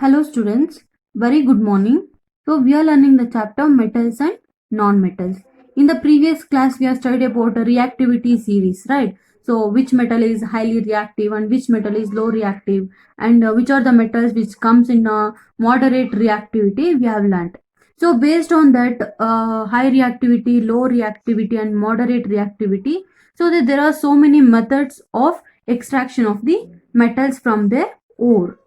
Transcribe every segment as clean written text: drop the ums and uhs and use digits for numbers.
Hello students, very good morning. So we are learning the chapter metals and non-metals. In the previous class we have studied about a reactivity series, right? So which metal is highly reactive and which metal is low reactive, and which are the metals which comes in a moderate reactivity we have learned. So based on that high reactivity, low reactivity and moderate reactivity, so that there are so many methods of extraction of the metals from their ore.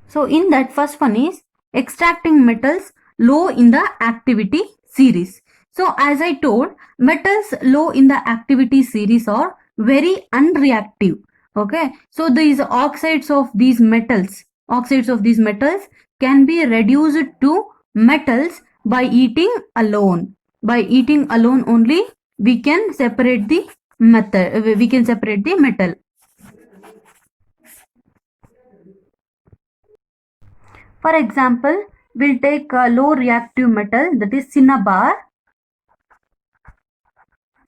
So in that, first one is extracting metals low in the activity series. So as I told, metals low in the activity series are very unreactive. Okay. So these oxides of these metals can be reduced to metals by eating alone. By eating alone only we can separate the metal. For example, we'll take a low reactive metal, that is cinnabar.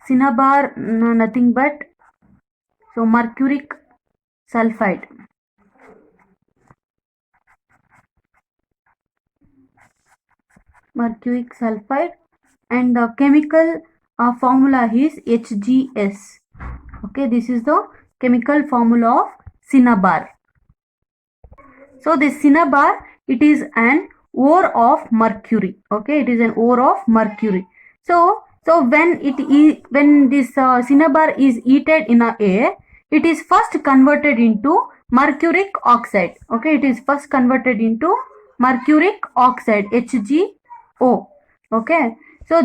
Cinnabar, nothing but mercuric sulfide. Mercuric sulfide, and the chemical formula is HGS. Okay, this is the chemical formula of cinnabar. So this cinnabar, it is an ore of mercury. Okay, it is an ore of mercury. So when this cinnabar is heated in a air, it is first converted into mercuric oxide. Okay, it is first converted into mercuric oxide, HgO. Okay, so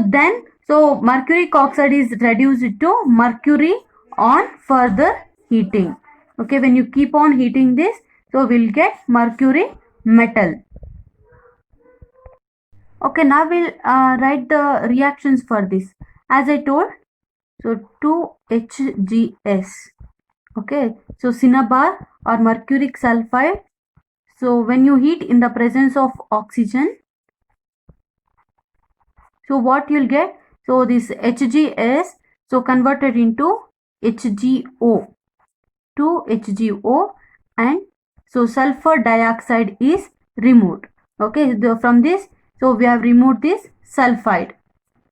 mercuric oxide is reduced to mercury on further heating. Okay, when you keep on heating this, so we'll get mercury metal. Okay, now we'll write the reactions for this. As I told, so 2HGS. Okay, so cinnabar or mercuric sulfide. So when you heat in the presence of oxygen, so what you'll get? So this HGS, so converted into HgO, 2HgO, and so sulfur dioxide is removed. Okay, from this, so we have removed this sulfide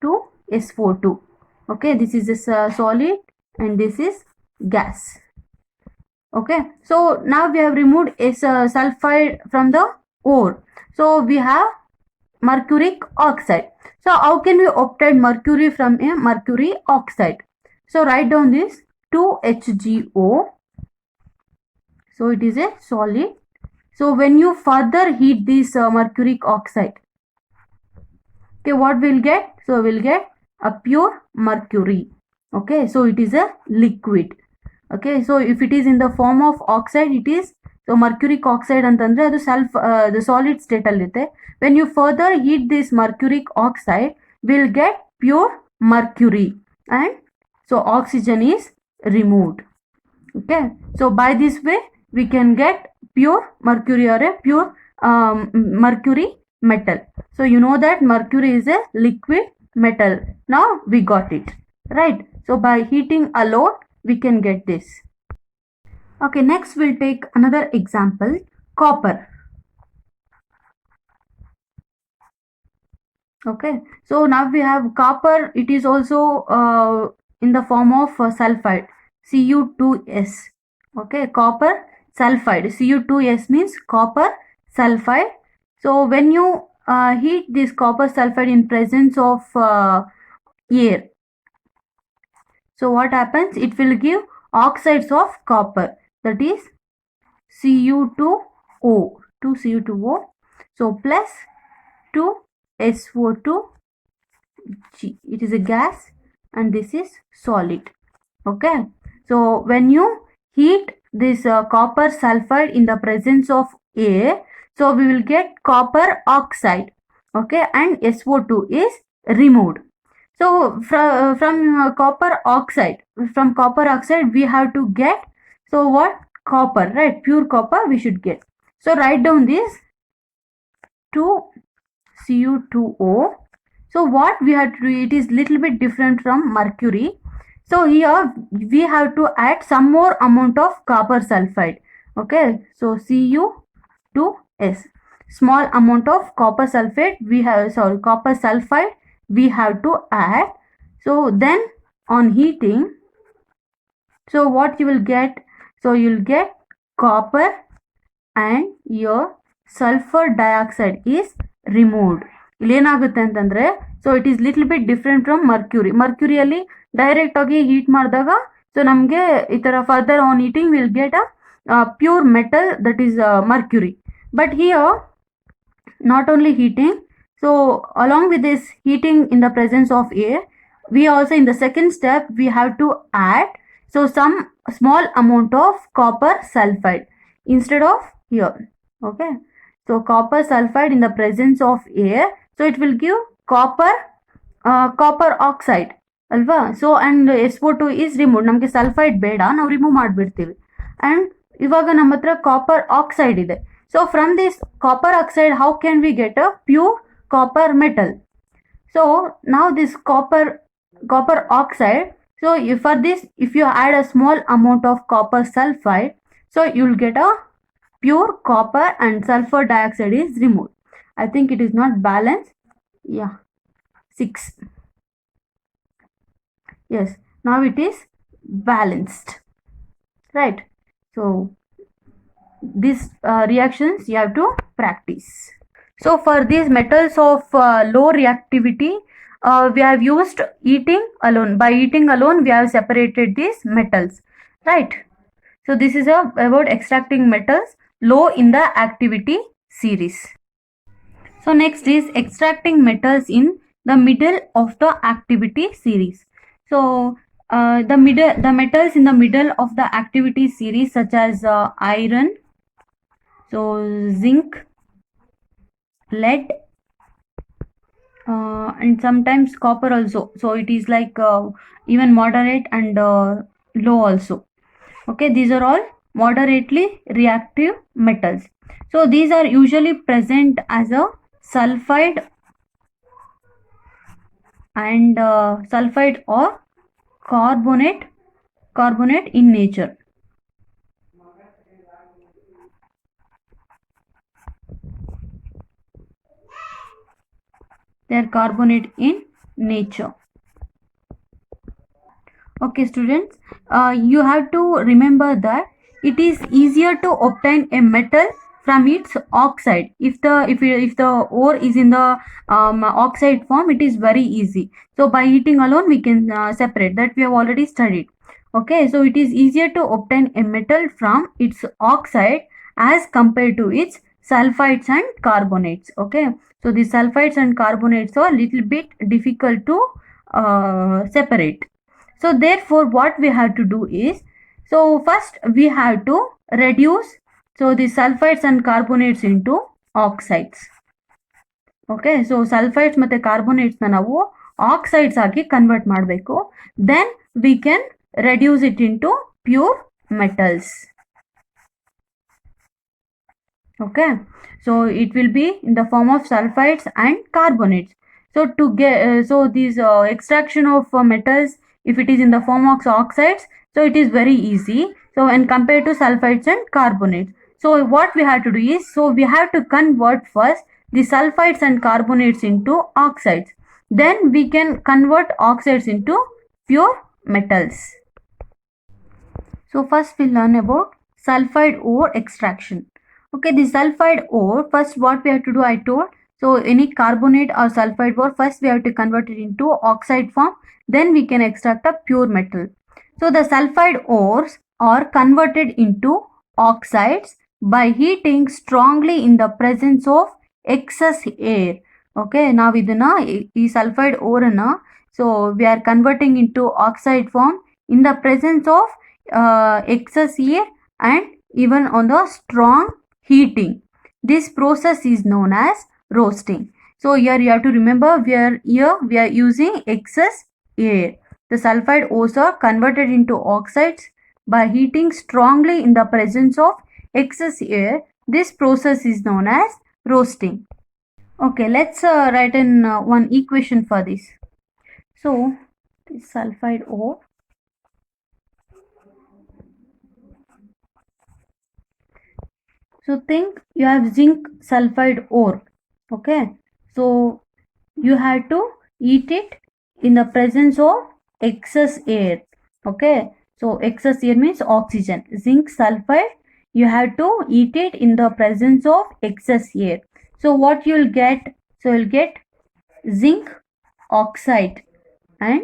to SO2. Okay, this is a solid and this is gas. Okay, so now we have removed sulfide from the ore. So we have mercuric oxide. So how can we obtain mercury from a mercury oxide? So write down this 2HgO. So it is a solid. So when you further heat this mercuric oxide, okay, what we'll get? So we'll get a pure mercury. Okay, so it is a liquid. Okay, so if it is in the form of oxide, it is so mercuric oxide ಅಂತಂದ್ರೆ ಅದು the solid state ಅಲ್ಲಿರುತ್ತೆ. When you further heat this mercuric oxide, we'll get pure mercury, and so oxygen is removed. Okay, so by this way we can get pure mercury or a pure mercury metal. So you know that mercury is a liquid metal. Now we got it, right? So by heating alone we can get this. Okay, next we'll take another example, copper. Okay, so now we have copper. It is also in the form of sulfide, Cu2S. Okay, copper sulfide, Cu2S means copper sulfide. So when you heat this copper sulfide in presence of air, so what happens? It will give oxides of copper, that is Cu2O, 2Cu2O. So plus 2SO2G. It is a gas and this is solid. Okay, so when you heat this copper sulfide in the presence of air, so we will get copper oxide. Okay, and SO2 is removed. So from copper oxide we have to get, so what? Copper, right? Pure copper we should get. So write down this 2Cu2O. So what we have to do, it is little bit different from mercury. So here we have to add some more amount of copper sulfide. Okay, so Cu2 Yes, small amount of copper sulfate we have, sorry, copper sulfide we have to add. So then on heating, so what you will get, so you'll get copper and your sulfur dioxide is removed. ಇಲ್ಲೇನಾಗುತ್ತೆ ಅಂತಂದ್ರೆ, so it is little bit different from ಮರ್ಕ್ಯೂರಿಯಲ್ಲಿ direct ಆಗಿ heat ಮಾಡಿದಾಗ so ನಮಗೆ ಈ ತರ further on heating will get a pure metal that is mercury. But here not only heating, so along with this heating in the presence of air, we also in the second step we have to add so some small amount of copper sulfide instead of here. Okay, so copper sulfide in the presence of air, so it will give copper oxide ಅಲ್ವಾ. So and SO2 is removed, ನಮಗೆ sulphide ಬೇಡ, ನಾವು remove ಮಾಡಿಬಿಡ್ತೀವಿ. And ಇವಾಗ ನಮ್ಮ ಹತ್ರ copper oxide ಇದೆ. So from this copper oxide, how can we get a pure copper metal? So now this copper oxide, so for this if you add a small amount of copper sulfide, so you'll get a pure copper and sulfur dioxide is removed. I think it is not balanced. Yeah, 6. Yes, now it is balanced, right? So these reactions you have to practice. So for these metals of low reactivity, we have used heating alone. By heating alone we have separated these metals, right? So this is about extracting metals low in the activity series. So next is extracting metals in the middle of the activity series. So the metals in the middle of the activity series such as iron, so zinc, lead, and sometimes copper also. So it is like even moderate and low also. Okay, these are all moderately reactive metals. So these are usually present as a sulfide and sulfide or carbonate in nature. They are carbonate in nature. Okay students, you have to remember that it is easier to obtain a metal from its oxide. If the ore is in the oxide form, it is very easy. So by heating alone we can separate that, we have already studied. Okay, so it is easier to obtain a metal from its oxide as compared to its sulfides and carbonates. Okay, so the sulfides and carbonates are little bit difficult to separate. So therefore what we have to do is, so first we have to reduce so the sulfides and carbonates into oxides. Okay, so sulfides ಮತ್ತೆ carbonates na ನಾವು oxides ಆಗಿ convert ಮಾಡಬೇಕು. Then we can reduce it into pure metals. Okay, so it will be in the form of sulfides and carbonates. So to get so these extraction of metals, if it is in the form of oxides, so it is very easy. So when compared to sulfides and carbonates, so what we have to do is, so we have to convert first the sulfides and carbonates into oxides. Then we can convert oxides into pure metals. So first we'll learn about sulfide ore extraction. Okay, the sulfide ore, first what we have to do, I told, so any carbonate or sulfide ore, first we have to convert it into oxide form, then we can extract a pure metal. So the sulfide ores are converted into oxides by heating strongly in the presence of excess air. Okay, now ಇದನ್ನ ಈ sulfide ore ಅನ್ನ so we are converting into oxide form in the presence of excess air and even on the strong heating. This process is known as roasting. So here you have to remember, we are using excess air. The sulfide ores are converted into oxides by heating strongly in the presence of excess air. This process is known as roasting. Okay, let's write in one equation for this. So this sulfide ore, So think you have zinc sulfide ore. Okay, so you have to eat it in the presence of excess air. Okay, so excess air means oxygen. Zinc sulfide, you have to eat it in the presence of excess air. So what you'll get? So you'll get zinc oxide and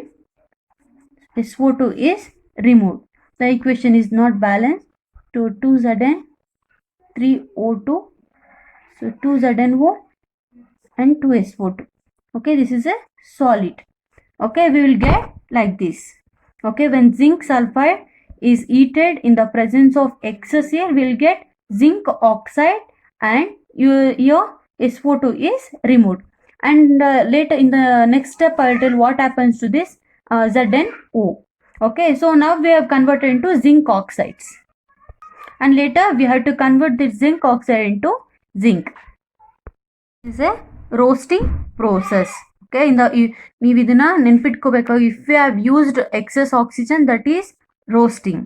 SO2 is removed. The equation is not balanced. To 2Zn 3O2, so 2ZnO and 2SO2. Okay, this is a solid. Okay, we will get like this. Okay, when zinc sulfide is heated in the presence of excess air, we will get zinc oxide and your SO2 is removed. And later in the next step, I will tell what happens to this ZnO. Okay, so now we have converted into zinc oxides. And later we have to convert this zinc oxide into zinc. This is a roasting process. Okay, in the ನೀವು ಇದನ್ನ ನೆನ್ಪಿಟ್ಕೋಬೇಕು. If we have used excess oxygen, that is roasting.